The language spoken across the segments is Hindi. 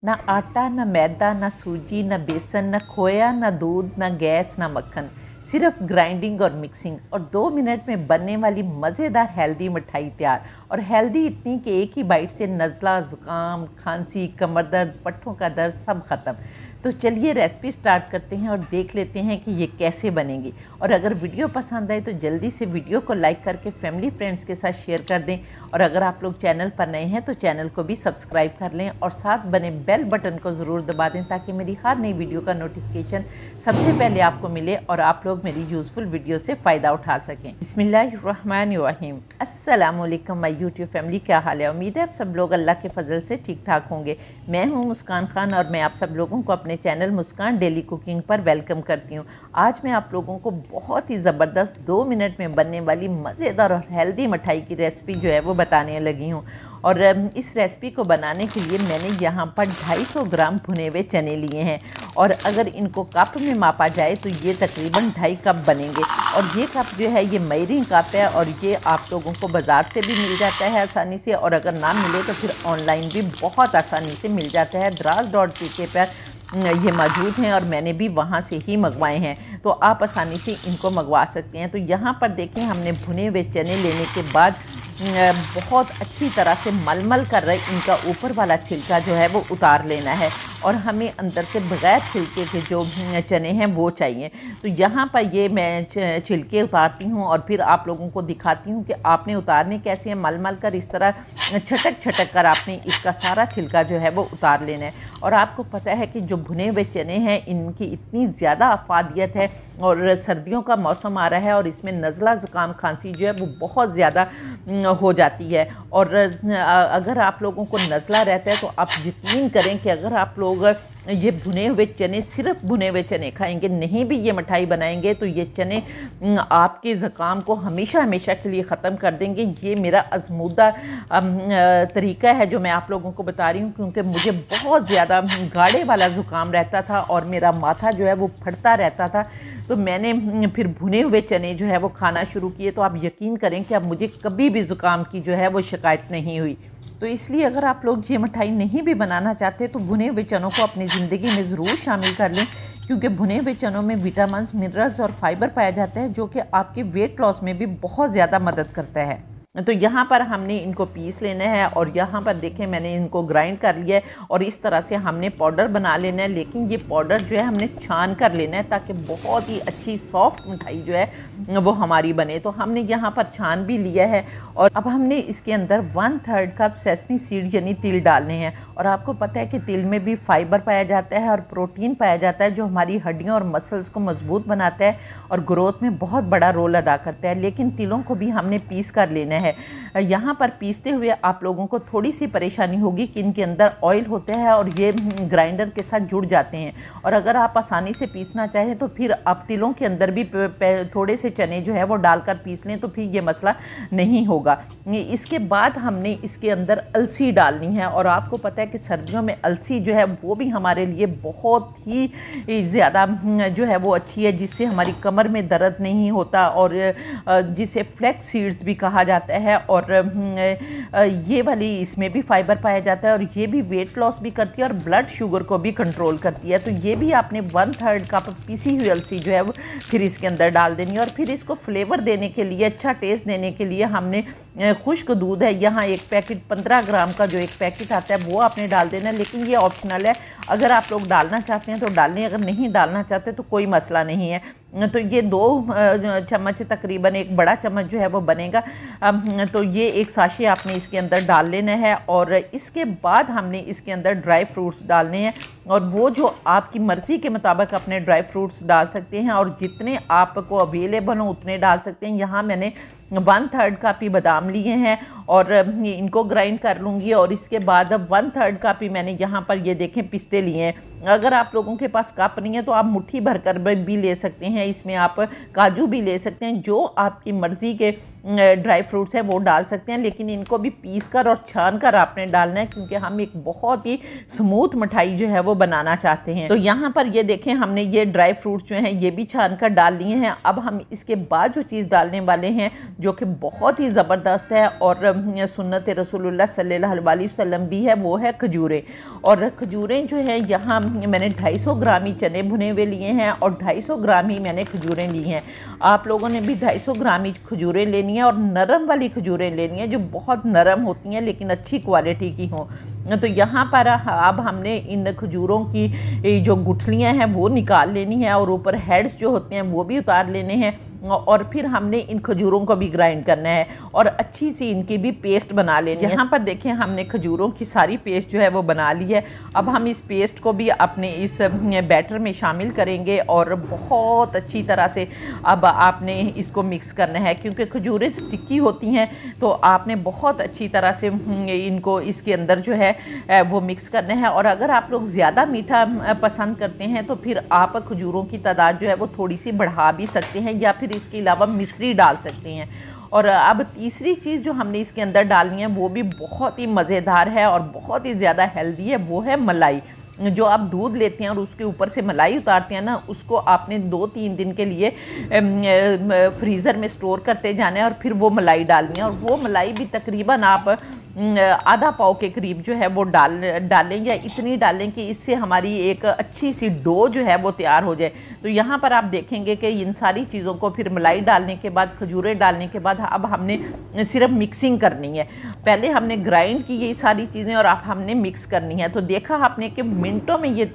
ना आटा, ना मैदा, ना सूजी, ना बेसन, ना खोया, ना दूध, ना गैस, ना मक्खन, सिर्फ ग्राइंडिंग और मिक्सिंग और 2 मिनट में बनने वाली मज़ेदार हेल्दी मिठाई तैयार। और हेल्दी इतनी कि एक ही बाइट से नज़ला, ज़ुकाम, खांसी, कमर दर्द, पट्ठों का दर्द सब ख़त्म। तो चलिए रेसिपी स्टार्ट करते हैं और देख लेते हैं कि ये कैसे बनेंगी। और अगर वीडियो पसंद आए तो जल्दी से वीडियो को लाइक करके फैमिली फ्रेंड्स के साथ शेयर कर दें। और अगर आप लोग चैनल पर नए हैं तो चैनल को भी सब्सक्राइब कर लें और साथ बने बेल बटन को ज़रूर दबा दें ताकि मेरी हर नई वीडियो का नोटिफिकेशन सबसे पहले आपको मिले और आप लोग मेरी यूज़फुल वीडियो से फ़ायदा उठा सकें। बिस्मिल्लाहिर्रहमानिर्रहीम। अस्सलाम वालेकुम माय यूट्यूब फैमिली, क्या हाल है? उम्मीद है आप सब लोग अल्लाह के फजल से ठीक ठाक होंगे। मैं हूँ मुस्कान खान और मैं आप सब लोगों को अपने चैनल मुस्कान डेली कुकिंग पर वेलकम करती हूँ। आज मैं आप लोगों को बहुत ही ज़बरदस्त 2 मिनट में बनने वाली मज़ेदार और हेल्दी मिठाई की रेसिपी जो है वो बताने लगी हूँ। और इस रेसिपी को बनाने के लिए मैंने यहाँ पर 250 ग्राम भुने हुए चने लिए हैं और अगर इनको कप में मापा जाए तो ये तकरीबन 2.5 कप बनेंगे। और ये कप जो है ये मेजरिंग कप है और ये आप लोगों को बाज़ार से भी मिल जाता है आसानी से, और अगर ना मिले तो फिर ऑनलाइन भी बहुत आसानी से मिल जाता है। Draz.pk पर ये मौजूद हैं और मैंने भी वहाँ से ही मंगवाए हैं, तो आप आसानी से इनको मंगवा सकते हैं। तो यहाँ पर देखें, हमने भुने हुए चने लेने के बाद बहुत अच्छी तरह से मलमल कर रहे इनका ऊपर वाला छिलका जो है वो उतार लेना है और हमें अंदर से बग़ैर छिलके के जो चने हैं वो चाहिए। तो यहाँ पर ये मैं छिलके उतारती हूँ और फिर आप लोगों को दिखाती हूँ कि आपने उतारने कैसे हैं। मलमल कर इस तरह छटक छटक कर आपने इसका सारा छिलका जो है वो उतार लेना है। और आपको पता है कि जो भुने हुए चने हैं इनकी इतनी ज़्यादा अफादियत है और सर्दियों का मौसम आ रहा है और इसमें नज़ला, ज़ुकाम, खांसी जो है वो बहुत ज़्यादा हो जाती है। और अगर आप लोगों को नज़ला रहता है तो आप यकीन करें कि अगर आप लोग ये भुने हुए चने, सिर्फ भुने हुए चने खाएंगे, नहीं भी ये मिठाई बनाएंगे, तो ये चने आपके ज़ुकाम को हमेशा हमेशा के लिए ख़त्म कर देंगे। ये मेरा आज़मूदा तरीका है जो मैं आप लोगों को बता रही हूँ, क्योंकि मुझे बहुत ज़्यादा गाढ़े वाला ज़ुकाम रहता था और मेरा माथा जो है वो फटता रहता था। तो मैंने फिर भुने हुए चने जो है वो खाना शुरू किए, तो आप यकीन करें कि अब मुझे कभी भी ज़ुकाम की जो है वो शिकायत नहीं हुई। तो इसलिए अगर आप लोग ये मिठाई नहीं भी बनाना चाहते तो भुने हुए चनों को अपनी ज़िंदगी में ज़रूर शामिल कर लें, क्योंकि भुने हुए चनों में विटामिन, मिनरल्स और फाइबर पाया जाता है जो कि आपके वेट लॉस में भी बहुत ज़्यादा मदद करता है। तो यहाँ पर हमने इनको पीस लेना है और यहाँ पर देखें मैंने इनको ग्राइंड कर लिया है और इस तरह से हमने पाउडर बना लेना है। लेकिन ये पाउडर जो है हमने छान कर लेना है ताकि बहुत ही अच्छी सॉफ्ट मिठाई जो है वो हमारी बने। तो हमने यहाँ पर छान भी लिया है और अब हमने इसके अंदर 1/3 कप सेसमी सीड यानी तिल डालने हैं। और आपको पता है कि तिल में भी फाइबर पाया जाता है और प्रोटीन पाया जाता है जो हमारी हड्डियों और मसल्स को मजबूत बनाता है और ग्रोथ में बहुत बड़ा रोल अदा करता है। लेकिन तिलों को भी हमने पीस कर लेना है। यहाँ पर पीसते हुए आप लोगों को थोड़ी सी परेशानी होगी कि इनके अंदर ऑयल होता है और ये ग्राइंडर के साथ जुड़ जाते हैं। और अगर आप आसानी से पीसना चाहें तो फिर आप तिलों के अंदर भी थोड़े से चने जो है वो डालकर पीस लें, तो फिर ये मसला नहीं होगा। इसके बाद हमने इसके अंदर अलसी डालनी है और आपको पता है कि सर्दियों में अलसी जो है वो भी हमारे लिए बहुत ही ज़्यादा जो है वो अच्छी है, जिससे हमारी कमर में दर्द नहीं होता और जिसे फ्लैक्स सीड्स भी कहा जाता है। और ये वाली इसमें भी फाइबर पाया जाता है और ये भी वेट लॉस भी करती है और ब्लड शुगर को भी कंट्रोल करती है। तो ये भी आपने 1/3 कप पीसी हुई अलसी जो है वो फिर इसके अंदर डाल देनी है। और फिर इसको फ्लेवर देने के लिए, अच्छा टेस्ट देने के लिए हमने खुश्क दूध है, यहाँ एक पैकेट 15 ग्राम का जो एक पैकेट आता है वो आपने डाल देना है। लेकिन ये ऑप्शनल है, अगर आप लोग डालना चाहते हैं तो डाल लें, अगर नहीं डालना चाहते तो कोई मसला नहीं है। तो ये 2 चम्मच तकरीबन, एक बड़ा चम्मच जो है वो बनेगा। तो ये एक साशे आपने इसके अंदर डाल लेना है और इसके बाद हमने इसके अंदर ड्राई फ्रूट्स डालने हैं और वो जो आपकी मर्ज़ी के मुताबिक अपने ड्राई फ्रूट्स डाल सकते हैं और जितने आपको अवेलेबल हो उतने डाल सकते हैं। यहाँ मैंने 1/3 कप ही बादाम लिए हैं और इनको ग्राइंड कर लूँगी। और इसके बाद अब 1/3 कप ही मैंने यहाँ पर ये देखें पिस्ते लिए हैं। अगर आप लोगों के पास कप नहीं है तो आप मुट्ठी भर कर भी ले सकते हैं, इसमें आप काजू भी ले सकते हैं, जो आपकी मर्ज़ी के ड्राई फ्रूट्स हैं वो डाल सकते हैं। लेकिन इनको भी पीस कर और छान कर आपने डालना है, क्योंकि हम एक बहुत ही स्मूथ मिठाई जो है वो बनाना चाहते हैं। तो यहाँ पर ये देखें हमने ये ड्राई फ्रूट्स जो हैं ये भी छान कर डाल लिए हैं। अब हम इसके बाद जो चीज़ डालने वाले हैं जो कि बहुत ही ज़बरदस्त है और सुन्नत रसूलुल्लाह सल्लल्लाहु अलैहि वसल्लम भी है, वो है खजूरें। और खजूरें जो है यहाँ मैंने 250 ग्राम ही चने भुने हुए लिए हैं और 250 ग्राम ही मैंने खजूरें ली हैं। आप लोगों ने भी 250 ग्राम ही खजूरें लेनी है और नरम वाली खजूरें लेनी है, जो बहुत नरम होती हैं लेकिन अच्छी क्वालिटी की हों। तो यहाँ पर अब हमने इन खजूरों की जो गुठलियाँ हैं वो निकाल लेनी है और ऊपर हेड्स जो होते हैं वो भी उतार लेने हैं। और फिर हमने इन खजूरों को भी ग्राइंड करना है और अच्छी सी इनकी भी पेस्ट बना लेनी है। यहाँ पर देखें हमने खजूरों की सारी पेस्ट जो है वो बना ली है। अब हम इस पेस्ट को भी अपने इस बैटर में शामिल करेंगे और बहुत अच्छी तरह से अब आपने इसको मिक्स करना है, क्योंकि खजूरें स्टिकी होती हैं, तो आपने बहुत अच्छी तरह से इनको इसके अंदर जो है वो मिक्स करना है। और अगर आप लोग ज़्यादा मीठा पसंद करते हैं तो फिर आप खजूरों की तादाद जो है वो थोड़ी सी बढ़ा भी सकते हैं या फिर इसके अलावा मिश्री डाल सकते हैं। और अब तीसरी चीज़ जो हमने इसके अंदर डालनी है वो भी बहुत ही मज़ेदार है और बहुत ही ज़्यादा हेल्दी है, वो है मलाई। जो आप दूध लेते हैं और उसके ऊपर से मलाई उतारते हैं ना, उसको आपने 2-3 दिन के लिए फ्रीज़र में स्टोर करते जाना है और फिर वो मलाई डालनी है। और वो मलाई भी तकरीबन आप आधा पाव के करीब जो है वो डालें या इतनी डालें कि इससे हमारी एक अच्छी सी डो जो है वो तैयार हो जाए। तो यहाँ पर आप देखेंगे कि इन सारी चीज़ों को फिर मलाई डालने के बाद, खजूरें डालने के बाद अब हमने सिर्फ मिक्सिंग करनी है। पहले हमने ग्राइंड की ये सारी चीज़ें और अब हमने मिक्स करनी है। तो देखा आपने कि मिनटों में ये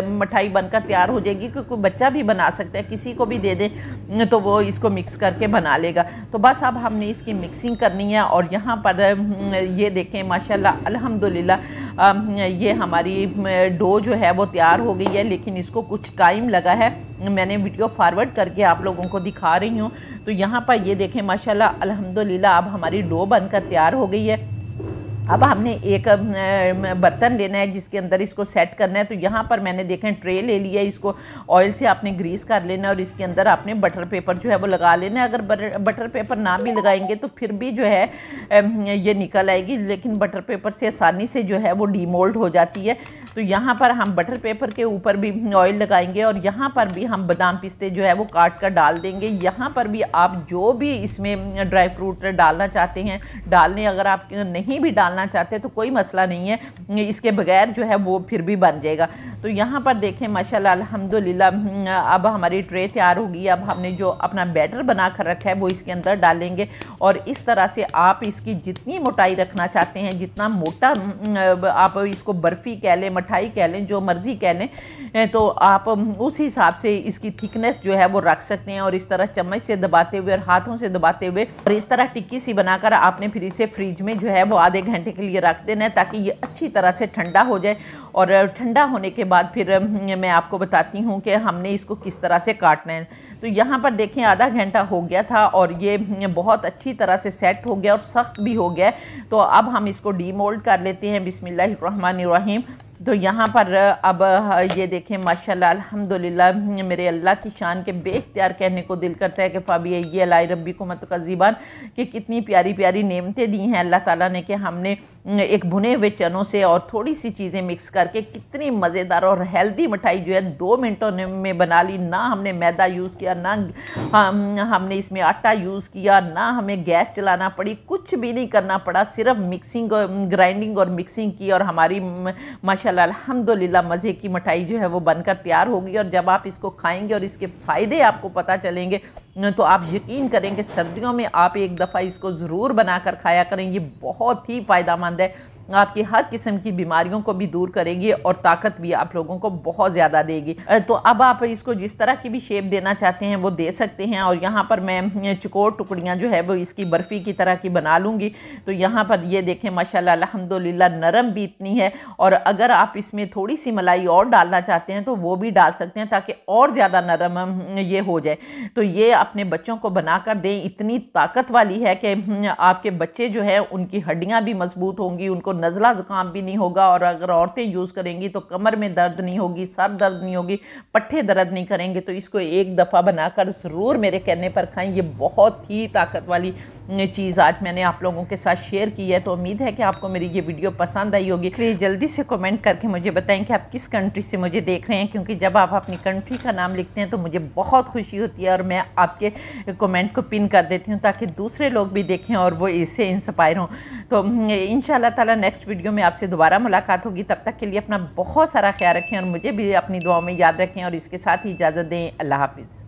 मिठाई बनकर तैयार हो जाएगी, क्योंकि कोई बच्चा भी बना सकता है, किसी को भी दे दें तो वो इसको मिक्स करके बना लेगा। तो बस अब हमने इसकी मिक्सिंग करनी है। और यहाँ पर ये देखें माशाल्लाह अल्हम्दुलिल्लाह ये हमारी डो जो है वो तैयार हो गई है, लेकिन इसको कुछ टाइम लगा है। मैंने वीडियो फॉरवर्ड करके आप लोगों को दिखा रही हूँ। तो यहाँ पर ये देखें माशाल्लाह अल्हम्दुलिल्लाह अब हमारी डो बनकर तैयार हो गई है। अब हमने एक बर्तन लेना है जिसके अंदर इसको सेट करना है। तो यहाँ पर मैंने देखें ट्रे ले लिया, इसको ऑयल से आपने ग्रीस कर लेना है और इसके अंदर आपने बटर पेपर जो है वो लगा लेना है। अगर बटर पेपर ना भी लगाएंगे तो फिर भी जो है ये निकल आएगी, लेकिन बटर पेपर से आसानी से जो है वो डीमोल्ड हो जाती है। तो यहाँ पर हम बटर पेपर के ऊपर भी ऑयल लगाएंगे और यहाँ पर भी हम बादाम पिस्ते जो है वो काट कर डाल देंगे। यहाँ पर भी आप जो भी इसमें ड्राई फ्रूट डालना चाहते हैं डाल लें, अगर आप नहीं भी डालना चाहते तो कोई मसला नहीं है, इसके बगैर जो है वो फिर भी बन जाएगा। तो यहाँ पर देखें माशाल्लाह अल्हम्दुलिल्लाह अब हमारी ट्रे तैयार होगी। अब हमने जो अपना बैटर बना कर रखा है वो इसके अंदर डालेंगे और इस तरह से आप इसकी जितनी मोटाई रखना चाहते हैं, जितना मोटा आप इसको बर्फ़ी कह लें, मिठाई कह लें, जो मर्ज़ी कह लें, तो आप उस हिसाब से इसकी थिकनेस जो है वो रख सकते हैं। और इस तरह चम्मच से दबाते हुए और हाथों से दबाते हुए और इस तरह टिक्की सी बनाकर आपने फिर इसे फ्रिज में जो है वो आधे घंटे के लिए रख देना है, ताकि ये अच्छी तरह से ठंडा हो जाए। और ठंडा होने के बाद फिर मैं आपको बताती हूँ कि हमने इसको किस तरह से काटना है। तो यहाँ पर देखें आधा घंटा हो गया था और ये बहुत अच्छी तरह से सेट हो गया और सख्त भी हो गया। तो अब हम इसको डीमोल्ड कर लेते हैं बिस्मिल्लाहिर्रहमानिर्रहीम। तो यहाँ पर अब ये देखें माशाल्लाह अल्हम्दुलिल्लाह मेरे अल्लाह की शान के बेख्तियार कहने को दिल करता है कि फ़ाबिय्यि अला रब्बिकुम तुकज़्ज़िबान, कि कितनी प्यारी प्यारी नेमतें दी हैं अल्लाह ताला ने कि हमने एक भुने हुए चनों से और थोड़ी सी चीज़ें मिक्स करके कितनी मज़ेदार और हेल्दी मिठाई जो है 2 मिनटों में बना ली। ना हमने मैदा यूज़ किया, ना हमने इसमें आटा यूज़ किया, ना हमें गैस चलाना पड़ी, कुछ भी नहीं करना पड़ा, सिर्फ मिक्सिंग और ग्राइंडिंग और मिक्सिंग की और हमारी माशाल्लाह अल्हम्दुलिल्लाह मज़े की मिठाई जो है वो बनकर तैयार होगी। और जब आप इसको खाएंगे और इसके फ़ायदे आपको पता चलेंगे तो आप यकीन करेंगे सर्दियों में आप एक दफ़ा इसको ज़रूर बनाकर खाया करें। ये बहुत ही फ़ायदेमंद है, आपकी हर किस्म की बीमारियों को भी दूर करेगी और ताकत भी आप लोगों को बहुत ज़्यादा देगी। तो अब आप इसको जिस तरह की भी शेप देना चाहते हैं वो दे सकते हैं। और यहाँ पर मैं चकोर टुकड़ियाँ जो है वो इसकी बर्फ़ी की तरह की बना लूँगी। तो यहाँ पर ये देखें माशाल्लाह अल्हम्दुलिल्लाह नरम भी इतनी है। और अगर आप इसमें थोड़ी सी मलाई और डालना चाहते हैं तो वो भी डाल सकते हैं, ताकि और ज़्यादा नरम ये हो जाए। तो ये अपने बच्चों को बना कर दें, इतनी ताकत वाली है कि आपके बच्चे जो है उनकी हड्डियाँ भी मजबूत होंगी, उनको नज़ला ज़ुकाम भी नहीं होगा, और अगर औरतें यूज़ करेंगी तो कमर में दर्द नहीं होगी, सर दर्द नहीं होगी, पट्टे दर्द नहीं करेंगे। तो इसको एक दफ़ा बनाकर ज़रूर मेरे कहने पर खाएं। ये बहुत ही ताकत वाली चीज़ आज मैंने आप लोगों के साथ शेयर की है। तो उम्मीद है कि आपको मेरी ये वीडियो पसंद आई होगी, इसलिए जल्दी से कमेंट करके मुझे बताएं कि आप किस कंट्री से मुझे देख रहे हैं, क्योंकि जब आप अपनी कंट्री का नाम लिखते हैं तो मुझे बहुत खुशी होती है और मैं आपके कमेंट को पिन कर देती हूँ ताकि दूसरे लोग भी देखें और वो इससे इंस्पायर हों। तो इंशाल्लाह ताला नेक्स्ट वीडियो में आपसे दोबारा मुलाकात होगी। तब तक के लिए अपना बहुत सारा ख्याल रखें और मुझे भी अपनी दुआओं में याद रखें, और इसके साथ ही इजाज़त दें। अल्लाह हाफिज़।